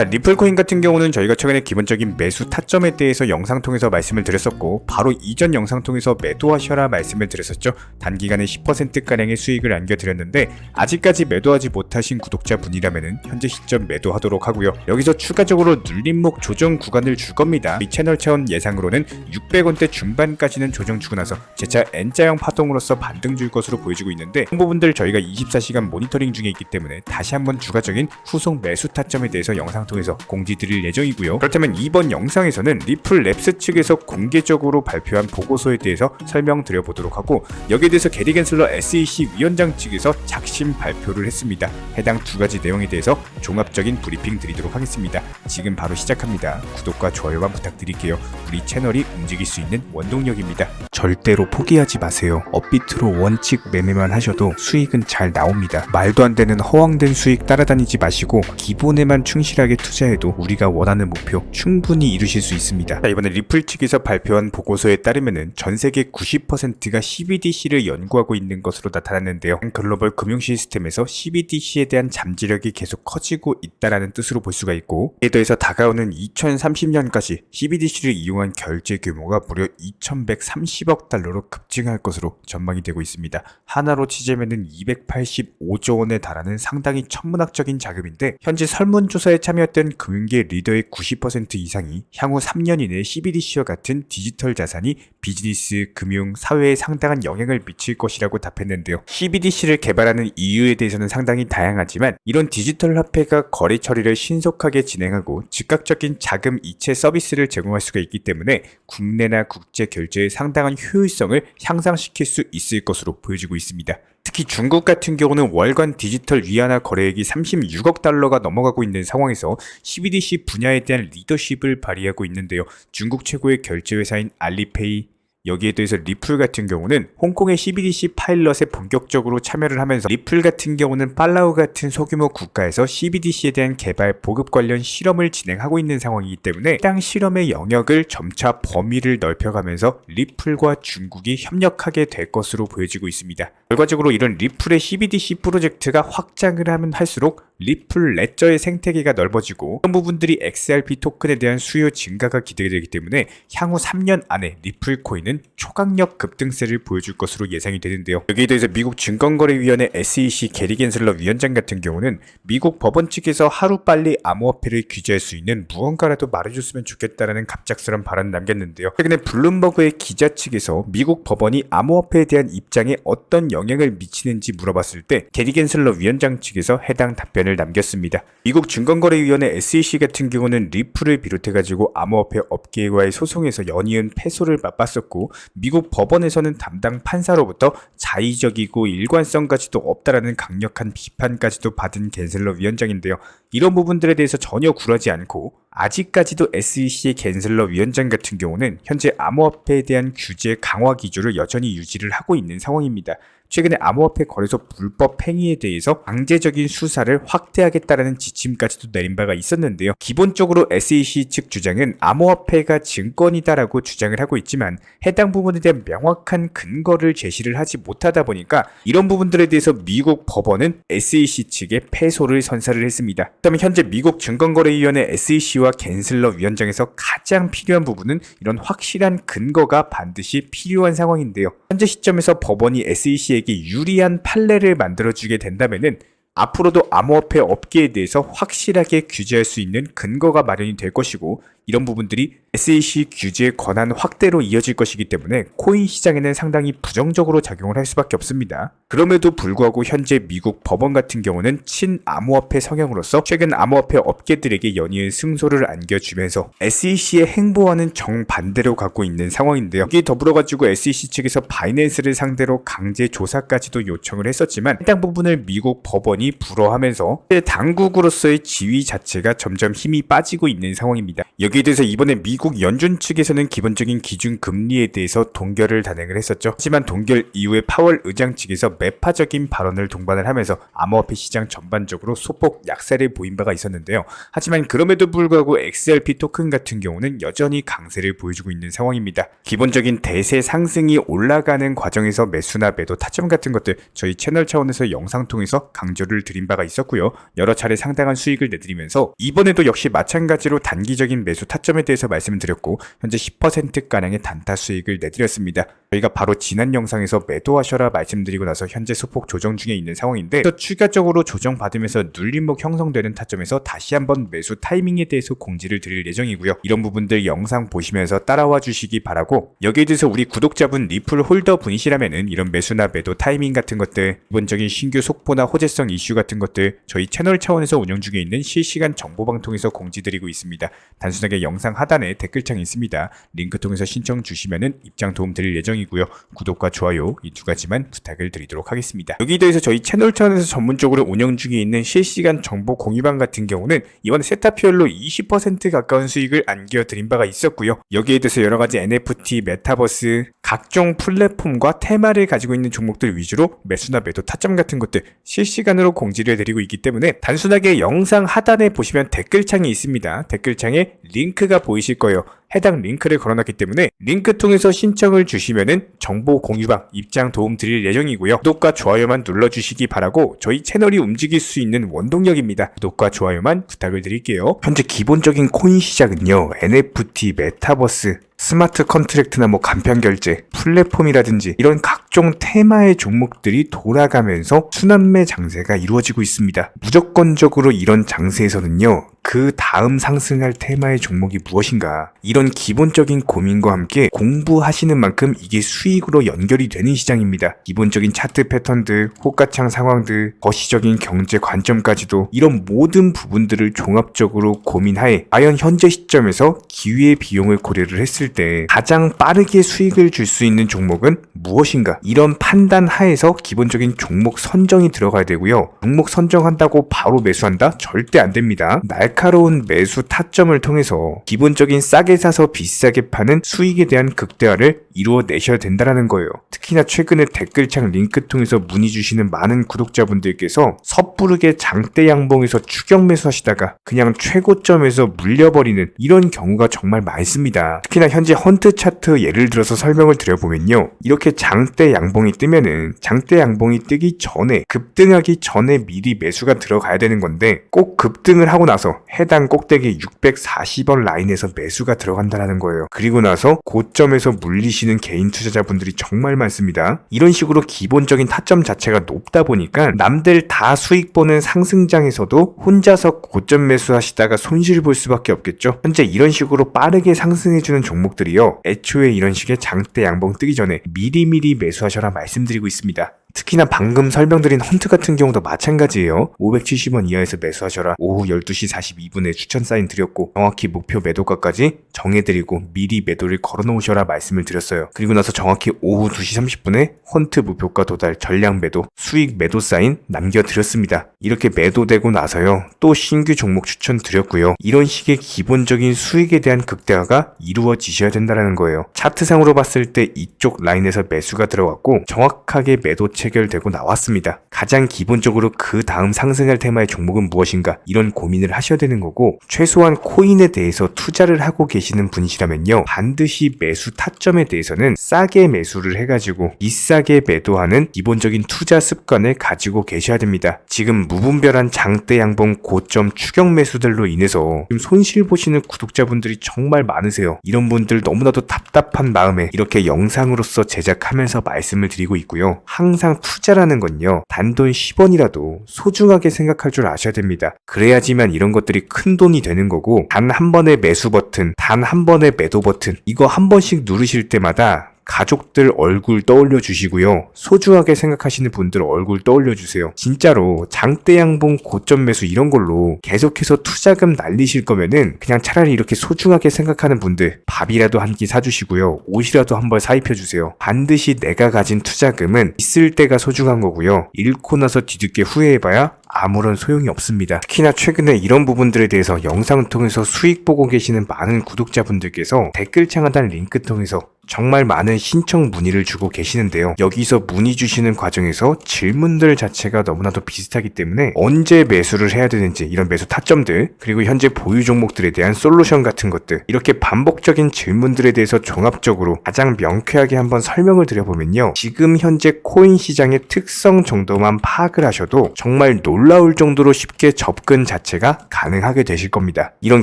자, 리플코인 같은 경우는 저희가 최근에 기본적인 매수 타점에 대해서 영상 통해서 말씀을 드렸었고, 바로 이전 영상 통해서 매도하셔라 말씀을 드렸었죠. 단기간에 10%가량의 수익을 안겨드렸는데, 아직까지 매도하지 못하신 구독자분이라면 현재 시점 매도하도록 하고요. 여기서 추가적으로 눌림목 조정 구간을 줄 겁니다. 이 채널 차원 예상으로는 600원대 중반까지는 조정 주고 나서 재차 N자형 파동으로서 반등 줄 것으로 보여지고 있는데, 이 부분들 저희가 24시간 모니터링 중에 있기 때문에 다시 한번 추가적인 후속 매수 타점에 대해서 영상 통해서 공지드릴 예정이고요. 그렇다면 이번 영상에서는 리플랩스 측에서 공개적으로 발표한 보고서에 대해서 설명드려 보도록 하고, 여기에 대해서 게리 겐슬러 SEC 위원장 측에서 작심 발표를 했습니다. 해당 두 가지 내용에 대해서 종합적인 브리핑 드리도록 하겠습니다. 지금 바로 시작합니다. 구독과 좋아요만 부탁드릴게요. 우리 채널이 움직일 수 있는 원동력입니다. 절대로 포기하지 마세요. 업비트로 원칙 매매만 하셔도 수익은 잘 나옵니다. 말도 안 되는 허황된 수익 따라다니지 마시고 기본에만 충실하게 투자해도 우리가 원하는 목표 충분히 이루실 수 있습니다. 자, 이번에 리플 측에서 발표한 보고서에 따르면은 전 세계 90%가 CBDC를 연구하고 있는 것으로 나타났는데요. 글로벌 금융 시스템에서 CBDC에 대한 잠재력이 계속 커지고 있다라는 뜻으로 볼 수가 있고, 이에 더해서 다가오는 2030년까지 CBDC를 이용한 결제 규모가 무려 2130억 달러로 급증할 것으로 전망이 되고 있습니다. 하나로 치자면은 285조 원에 달하는 상당히 천문학적인 자금인데, 현재 설문조사에 참여했던 금융계 리더의 90% 이상이 향후 3년 이내에 CBDC와 같은 디지털 자산이 비즈니스, 금융, 사회에 상당한 영향을 미칠 것이라고 답했는데요. CBDC를 개발하는 이유에 대해서는 상당히 다양하지만, 이런 디지털 화폐가 거래 처리를 신속하게 진행하고 즉각적인 자금 이체 서비스를 제공할 수가 있기 때문에 국내나 국제 결제의 상당한 효율성을 향상시킬 수 있을 것으로 보여지고 있습니다. 특히 중국 같은 경우는 월간 디지털 위안화 거래액이 36억 달러가 넘어가고 있는 상황에서 CBDC 분야에 대한 리더십을 발휘하고 있는데요. 중국 최고의 결제 회사인 알리페이, 여기에 더해서 리플 같은 경우는 홍콩의 CBDC 파일럿에 본격적으로 참여를 하면서, 리플 같은 경우는 팔라우 같은 소규모 국가에서 CBDC에 대한 개발, 보급 관련 실험을 진행하고 있는 상황이기 때문에 해당 실험의 영역을 점차 범위를 넓혀가면서 리플과 중국이 협력하게 될 것으로 보여지고 있습니다. 결과적으로 이런 리플의 CBDC 프로젝트가 확장을 하면 할수록 리플 레저의 생태계가 넓어지고, 이런 부분들이 XRP 토큰에 대한 수요 증가가 기대되기 때문에 향후 3년 안에 리플 코인은 초강력 급등세를 보여줄 것으로 예상이 되는데요. 여기에 대해서 미국 증권거래위원회 SEC 게리 겐슬러 위원장 같은 경우는 미국 법원 측에서 하루빨리 암호화폐를 규제할 수 있는 무언가라도 말해줬으면 좋겠다라는 갑작스런 발언을 남겼는데요. 최근에 블룸버그의 기자 측에서 미국 법원이 암호화폐에 대한 입장에 어떤 영향을 미치는지 물어봤을 때 게리 겐슬러 위원장 측에서 해당 답변을 남겼습니다. 미국 증권거래위원회 SEC 같은 경우는 리플을 비롯해가지고 암호화폐 업계와의 소송에서 연이은 패소를 맛봤었고, 미국 법원에서는 담당 판사로부터 자의적이고 일관성까지도 없다라는 강력한 비판까지도 받은 겐슬러 위원장인데요. 이런 부분들에 대해서 전혀 굴하지 않고, 아직까지도 SEC의 겐슬러 위원장 같은 경우는 현재 암호화폐에 대한 규제 강화 기조를 여전히 유지를 하고 있는 상황입니다. 최근에 암호화폐 거래소 불법 행위에 대해서 강제적인 수사를 확대하겠다라는 지침까지도 내린 바가 있었는데요. 기본적으로 SEC 측 주장은 암호화폐가 증권이다라고 주장을 하고 있지만, 해당 부분에 대한 명확한 근거를 제시를 하지 못하다 보니까 이런 부분들에 대해서 미국 법원은 SEC 측에 패소를 선사를 했습니다. 그렇다면 현재 미국 증권거래위원회 SEC와 겐슬러 위원장에서 가장 필요한 부분은 이런 확실한 근거가 반드시 필요한 상황인데요. 현재 시점에서 법원이 SEC에게 유리한 판례를 만들어주게 된다면은 앞으로도 암호화폐 업계에 대해서 확실하게 규제할 수 있는 근거가 마련이 될 것이고, 이런 부분들이 SEC 규제의 권한 확대로 이어질 것이기 때문에 코인 시장에는 상당히 부정적으로 작용을 할 수밖에 없습니다. 그럼에도 불구하고 현재 미국 법원 같은 경우는 친암호화폐 성향으로서 최근 암호화폐 업계들에게 연이은 승소를 안겨주면서 SEC의 행보와는 정반대로 가고 있는 상황인데요. 여기에 더불어가지고 SEC 측에서 바이낸스를 상대로 강제 조사까지도 요청을 했었지만, 해당 부분을 미국 법원이 불허하면서 당국으로서의 지위 자체가 점점 힘이 빠지고 있는 상황입니다. 여기에 여기에 대해서 이번에 미국 연준 측에서는 기본적인 기준 금리에 대해서 동결을 단행을 했었죠. 하지만 동결 이후에 파월 의장 측에서 매파적인 발언을 동반을 하면서 암호화폐 시장 전반적으로 소폭 약세를 보인 바가 있었는데요. 하지만 그럼에도 불구하고 XRP 토큰 같은 경우는 여전히 강세를 보여주고 있는 상황입니다. 기본적인 대세 상승이 올라가는 과정에서 매수나 매도 타점 같은 것들 저희 채널 차원에서 영상 통해서 강조를 드린 바가 있었고요. 여러 차례 상당한 수익을 내드리면서 이번에도 역시 마찬가지로 단기적인 매수 타점에 대해서 말씀을 드렸고 현재 10%가량의 단타 수익을 내드렸습니다. 저희가 바로 지난 영상에서 매도하셔라 말씀드리고 나서 현재 소폭 조정 중에 있는 상황인데 추가적으로 조정받으면서 눌림목 형성되는 타점에서 다시 한번 매수 타이밍에 대해서 공지를 드릴 예정이고요. 이런 부분들 영상 보시면서 따라와 주시기 바라고, 여기에 대해서 우리 구독자분 리플 홀더 분이시라면은 이런 매수나 매도 타이밍 같은 것들, 기본적인 신규 속보나 호재성 이슈 같은 것들 저희 채널 차원에서 운영 중에 있는 실시간 정보방 통해서 공지드리고 있습니다. 단순하게 영상 하단에 댓글창이 있습니다. 링크 통해서 신청 주시면은 입장 도움 드릴 예정이고요. 구독과 좋아요 이 두 가지만 부탁을 드리도록 하겠습니다. 여기에 대해서 저희 채널 차원에서 전문적으로 운영 중에 있는 실시간 정보 공유방 같은 경우는 이번 세타피얼로 20% 가까운 수익을 안겨드린 바가 있었고요. 여기에 대해서 여러가지 NFT, 메타버스, 각종 플랫폼과 테마를 가지고 있는 종목들 위주로 매수나 매도 타점 같은 것들 실시간으로 공지를 해드리고 있기 때문에 단순하게 영상 하단에 보시면 댓글창이 있습니다. 댓글창에 링크가 보이실 거예요. 해당 링크를 걸어놨기 때문에 링크 통해서 신청을 주시면은 정보 공유방 입장 도움 드릴 예정이고요. 구독과 좋아요만 눌러주시기 바라고 저희 채널이 움직일 수 있는 원동력입니다. 구독과 좋아요만 부탁을 드릴게요. 현재 기본적인 코인 시장은요, NFT, 메타버스, 스마트 컨트랙트나 간편 결제, 플랫폼이라든지 이런 각종 테마의 종목들이 돌아가면서 순환매 장세가 이루어지고 있습니다. 무조건적으로 이런 장세에서는요, 그 다음 상승할 테마의 종목이 무엇인가, 이런 기본적인 고민과 함께 공부하시는 만큼 이게 수익으로 연결이 되는 시장입니다. 기본적인 차트 패턴들, 호가창 상황들, 거시적인 경제 관점까지도 이런 모든 부분들을 종합적으로 고민하에 과연 현재 시점에서 기회의 비용을 고려를 했을 때 가장 빠르게 수익을 줄 수 있는 종목은 무엇인가, 이런 판단 하에서 기본적인 종목 선정이 들어가야 되고요. 종목 선정한다고 바로 매수한다? 절대 안 됩니다. 날카로운 매수 타점을 통해서 기본적인 싸게 사서 비싸게 파는 수익에 대한 극대화를 이루어내셔야 된다는 거예요. 특히나 최근에 댓글창 링크 통해서 문의 주시는 많은 구독자분들께서 섣부르게 장대 양봉에서 추격 매수하시다가 그냥 최고점에서 물려버리는 이런 경우가 정말 많습니다. 특히나 현재 헌트 차트 예를 들어서 설명을 드려보면요, 이렇게 장대 양봉이 뜨면은 장대 양봉이 뜨기 전에, 급등하기 전에 미리 매수가 들어가야 되는 건데 꼭 급등을 하고 나서 해당 꼭대기 640원 라인에서 매수가 들어간다는 거예요. 그리고 나서 고점에서 물리시는 개인 투자자분들이 정말 많습니다. 이런 식으로 기본적인 타점 자체가 높다 보니까 남들 다 수익 보는 상승장에서도 혼자서 고점 매수하시다가 손실 볼 수밖에 없겠죠. 현재 이런 식으로 빠르게 상승해주는 종목들이요, 애초에 이런 식의 장대 양봉 뜨기 전에 미리미리 매수하셔라 말씀드리고 있습니다. 특히나 방금 설명드린 헌트 같은 경우도 마찬가지예요. 570원 이하에서 매수하셔라. 오후 12시 42분에 추천 사인 드렸고 정확히 목표 매도가까지 정해드리고 미리 매도를 걸어놓으셔라 말씀을 드렸어요. 그리고 나서 정확히 오후 2시 30분에 헌트 목표가 도달 전량 매도 수익 매도 사인 남겨드렸습니다. 이렇게 매도되고 나서요, 또 신규 종목 추천 드렸고요. 이런 식의 기본적인 수익에 대한 극대화가 이루어지셔야 된다는 거예요. 차트상으로 봤을 때 이쪽 라인에서 매수가 들어갔고 정확하게 매도 체결되고 나왔습니다. 가장 기본적으로 그 다음 상승할 테마의 종목은 무엇인가, 이런 고민을 하셔야 되는 거고, 최소한 코인에 대해서 투자를 하고 계시는 분이시라면요, 반드시 매수 타점에 대해서는 싸게 매수를 해가지고 비싸게 매도하는 기본적인 투자 습관을 가지고 계셔야 됩니다. 지금 무분별한 장대 양봉 고점 추격 매수들로 인해서 지금 손실 보시는 구독자분들이 정말 많으세요. 이런 분들 너무나도 답답한 마음에 이렇게 영상으로서 제작하면서 말씀을 드리고 있고요. 항상 투자라는 건요, 단돈 10원이라도 소중하게 생각할 줄 아셔야 됩니다. 그래야지만 이런 것들이 큰 돈이 되는 거고, 단 한 번의 매수 버튼, 단 한 번의 매도 버튼, 이거 한 번씩 누르실 때마다 가족들 얼굴 떠올려 주시고요. 소중하게 생각하시는 분들 얼굴 떠올려 주세요. 진짜로 장대 양봉 고점 매수 이런 걸로 계속해서 투자금 날리실 거면은 그냥 차라리 이렇게 소중하게 생각하는 분들 밥이라도 한 끼 사주시고요. 옷이라도 한 벌 사입혀 주세요. 반드시 내가 가진 투자금은 있을 때가 소중한 거고요. 잃고 나서 뒤늦게 후회해봐야 아무런 소용이 없습니다. 특히나 최근에 이런 부분들에 대해서 영상을 통해서 수익 보고 계시는 많은 구독자분들께서 댓글창 하단 링크 통해서 정말 많은 신청 문의를 주고 계시는데요. 여기서 문의 주시는 과정에서 질문들 자체가 너무나도 비슷하기 때문에 언제 매수를 해야 되는지 이런 매수 타점들 그리고 현재 보유 종목들에 대한 솔루션 같은 것들 이렇게 반복적인 질문들에 대해서 종합적으로 가장 명쾌하게 한번 설명을 드려보면요. 지금 현재 코인 시장의 특성 정도만 파악을 하셔도 정말 놀라울 정도로 쉽게 접근 자체가 가능하게 되실 겁니다. 이런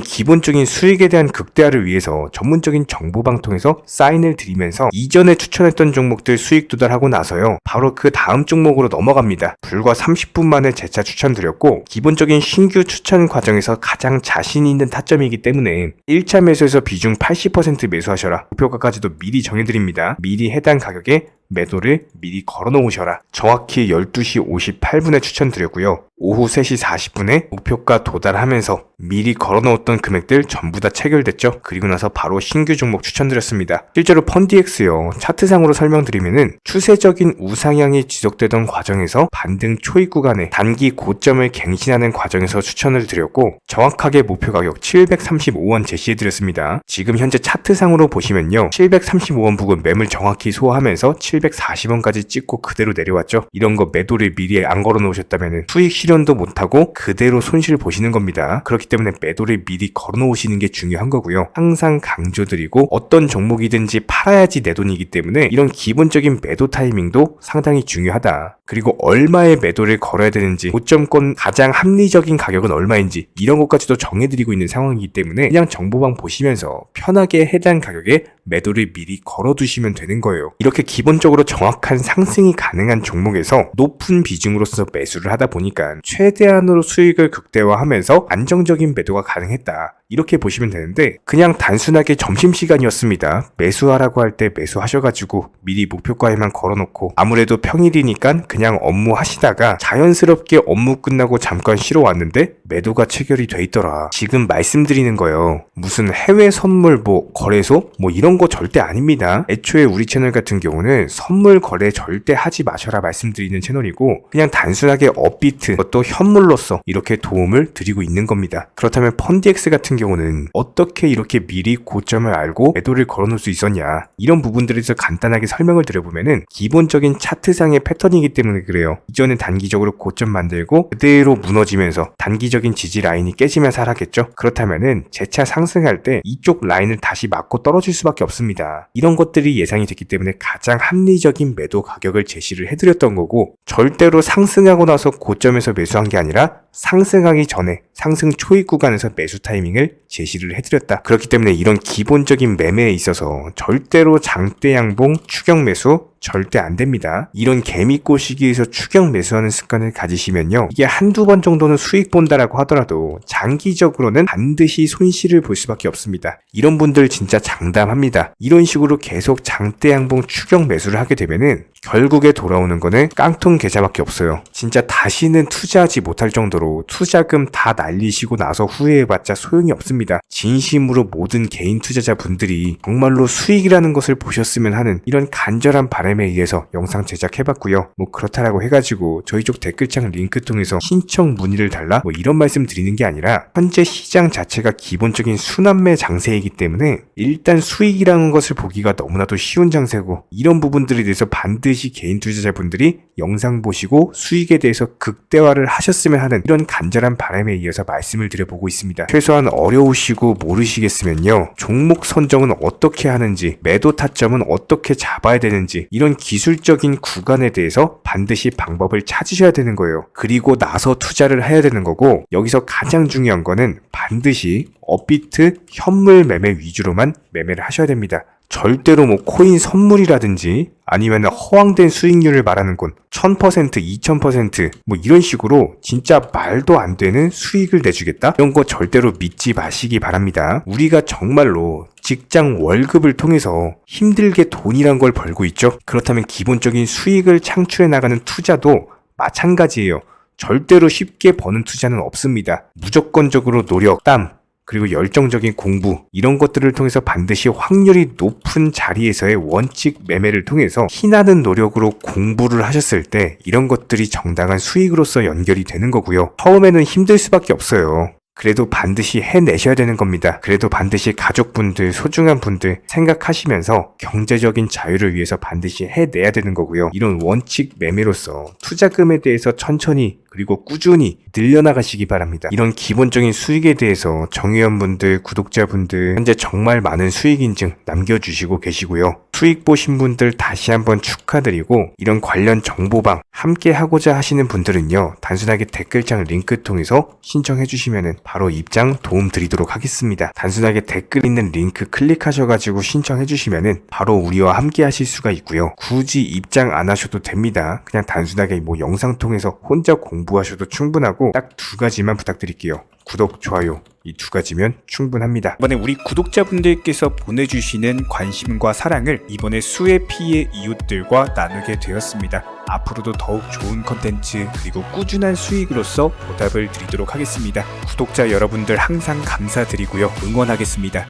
기본적인 수익에 대한 극대화를 위해서 전문적인 정보방 통해서 사인을 드리면서 이전에 추천했던 종목들 수익 도달하고 나서요. 바로 그 다음 종목으로 넘어갑니다. 불과 30분 만에 재차 추천드렸고 기본적인 신규 추천 과정에서 가장 자신 있는 타점이기 때문에 1차 매수에서 비중 80% 매수하셔라. 목표가까지도 미리 정해드립니다. 미리 해당 가격에 매도를 미리 걸어 놓으셔라. 정확히 12시 58분에 추천드렸고요. 오후 3시 40분에 목표가 도달하면서 미리 걸어 놓았던 금액들 전부 다 체결됐죠. 그리고 나서 바로 신규 종목 추천드렸습니다. 실제로 펀디엑스요. 차트상으로 설명드리면은 추세적인 우상향이 지속되던 과정에서 반등 초입 구간에 단기 고점을 갱신하는 과정에서 추천을 드렸고 정확하게 목표 가격 735원 제시해드렸습니다. 지금 현재 차트상으로 보시면요. 735원 부근 매물 정확히 소화하면서 740원까지 찍고 그대로 내려왔죠. 이런 거 매도를 미리 안 걸어 놓으셨다면 수익 실현도 못하고 그대로 손실 보시는 겁니다. 그렇기 때문에 매도를 미리 걸어 놓으시는 게 중요한 거고요. 항상 강조드리고 어떤 종목이든지 팔아야지 내 돈이기 때문에 이런 기본적인 매도 타이밍도 상당히 중요하다. 그리고 얼마의 매도를 걸어야 되는지 고점권 가장 합리적인 가격은 얼마인지 이런 것까지도 정해드리고 있는 상황이기 때문에 그냥 정보방 보시면서 편하게 해당 가격에 매도를 미리 걸어두시면 되는 거예요. 이렇게 기본적으로 정확한 상승이 가능한 종목에서 높은 비중으로서 매수를 하다 보니까 최대한으로 수익을 극대화하면서 안정적인 매도가 가능했다. 이렇게 보시면 되는데 그냥 단순하게 점심시간이었습니다. 매수하라고 할 때 매수하셔가지고 미리 목표가에만 걸어놓고 아무래도 평일이니까 그냥 업무 하시다가 자연스럽게 업무 끝나고 잠깐 쉬러 왔는데 매도가 체결이 돼 있더라. 지금 말씀드리는 거예요. 무슨 해외 선물 거래소 이런 거 절대 아닙니다. 애초에 우리 채널 같은 경우는 선물 거래 절대 하지 마셔라 말씀드리는 채널이고 그냥 단순하게 업비트 또 현물로서 이렇게 도움을 드리고 있는 겁니다. 그렇다면 펀디엑스 같은 경우는 어떻게 이렇게 미리 고점을 알고 매도를 걸어놓을 수 있었냐 이런 부분들에 대해서 간단하게 설명을 드려보면은 기본적인 차트상의 패턴이기 때문에 그래요. 이전에 단기적으로 고점 만들고 그대로 무너지면서 단기적인 지지 라인이 깨지면서 하락했죠. 그렇다면은 재차 상승할 때 이쪽 라인을 다시 맞고 떨어질 수밖에 없습니다. 이런 것들이 예상이 됐기 때문에 가장 합리적인 매도 가격을 제시를 해드렸던 거고 절대로 상승하고 나서 고점에서 매수한 게 아니라 상승하기 전에 상승 초입 구간에서 매수 타이밍을 제시를 해드렸다. 그렇기 때문에 이런 기본적인 매매에 있어서 절대로 장대 양봉 추격 매수 절대 안 됩니다. 이런 개미꼬 시기에서 추격 매수하는 습관을 가지시면요. 이게 한두 번 정도는 수익 본다라고 하더라도 장기적으로는 반드시 손실을 볼 수밖에 없습니다. 이런 분들 진짜 장담합니다. 이런 식으로 계속 장대 양봉 추격 매수를 하게 되면은 결국에 돌아오는 거는 깡통 계좌밖에 없어요. 진짜 다시는 투자하지 못할 정도로 투자금 다 날리시고 나서 후회해봤자 소용이 없습니다. 진심으로 모든 개인 투자자분들이 정말로 수익이라는 것을 보셨으면 하는 이런 간절한 바람에 의해서 영상 제작해봤고요. 그렇다라고 해가지고 저희 쪽 댓글창 링크 통해서 신청 문의를 달라 이런 말씀 드리는 게 아니라 현재 시장 자체가 기본적인 순환매 장세이기 때문에 일단 수익이라는 것을 보기가 너무나도 쉬운 장세고 이런 부분들에 대해서 반드시 개인 투자자분들이 영상 보시고 수익에 대해서 극대화를 하셨으면 하는 이런 간절한 바람에 이어서 말씀을 드려보고 있습니다. 최소한 어려우시고 모르시겠으면요. 종목 선정은 어떻게 하는지 매도 타점은 어떻게 잡아야 되는지 이런 기술적인 구간에 대해서 반드시 방법을 찾으셔야 되는 거예요. 그리고 나서 투자를 해야 되는 거고 여기서 가장 중요한 거는 반드시 업비트 현물 매매 위주로만 매매를 하셔야 됩니다. 절대로 뭐 코인 선물이라든지 아니면 허황된 수익률을 말하는 건 1000%, 2000% 뭐 이런 식으로 진짜 말도 안 되는 수익을 내주겠다? 이런 거 절대로 믿지 마시기 바랍니다. 우리가 정말로 직장 월급을 통해서 힘들게 돈이란 걸 벌고 있죠. 그렇다면 기본적인 수익을 창출해 나가는 투자도 마찬가지예요. 절대로 쉽게 버는 투자는 없습니다. 무조건적으로 노력, 땀, 그리고 열정적인 공부 이런 것들을 통해서 반드시 확률이 높은 자리에서의 원칙 매매를 통해서 피나는 노력으로 공부를 하셨을 때 이런 것들이 정당한 수익으로서 연결이 되는 거고요. 처음에는 힘들 수밖에 없어요. 그래도 반드시 해내셔야 되는 겁니다. 그래도 반드시 가족분들, 소중한 분들 생각하시면서 경제적인 자유를 위해서 반드시 해내야 되는 거고요. 이런 원칙 매매로서 투자금에 대해서 천천히 그리고 꾸준히 늘려나가시기 바랍니다. 이런 기본적인 수익에 대해서 정회원분들, 구독자분들 현재 정말 많은 수익 인증 남겨주시고 계시고요. 수익 보신 분들 다시 한번 축하드리고 이런 관련 정보방 함께 하고자 하시는 분들은요. 단순하게 댓글창 링크 통해서 신청해 주시면 바로 입장 도움 드리도록 하겠습니다. 단순하게 댓글 있는 링크 클릭하셔가지고 신청해 주시면 바로 우리와 함께 하실 수가 있고요. 굳이 입장 안 하셔도 됩니다. 그냥 단순하게 뭐 영상 통해서 혼자 공부하셔도 충분하고 딱 두 가지만 부탁드릴게요. 구독, 좋아요 이 두 가지면 충분합니다. 이번에 우리 구독자분들께서 보내주시는 관심과 사랑을 이번에 수혜 피해 이웃들과 나누게 되었습니다. 앞으로도 더욱 좋은 컨텐츠 그리고 꾸준한 수익으로서 보답을 드리도록 하겠습니다. 구독자 여러분들 항상 감사드리고요. 응원하겠습니다.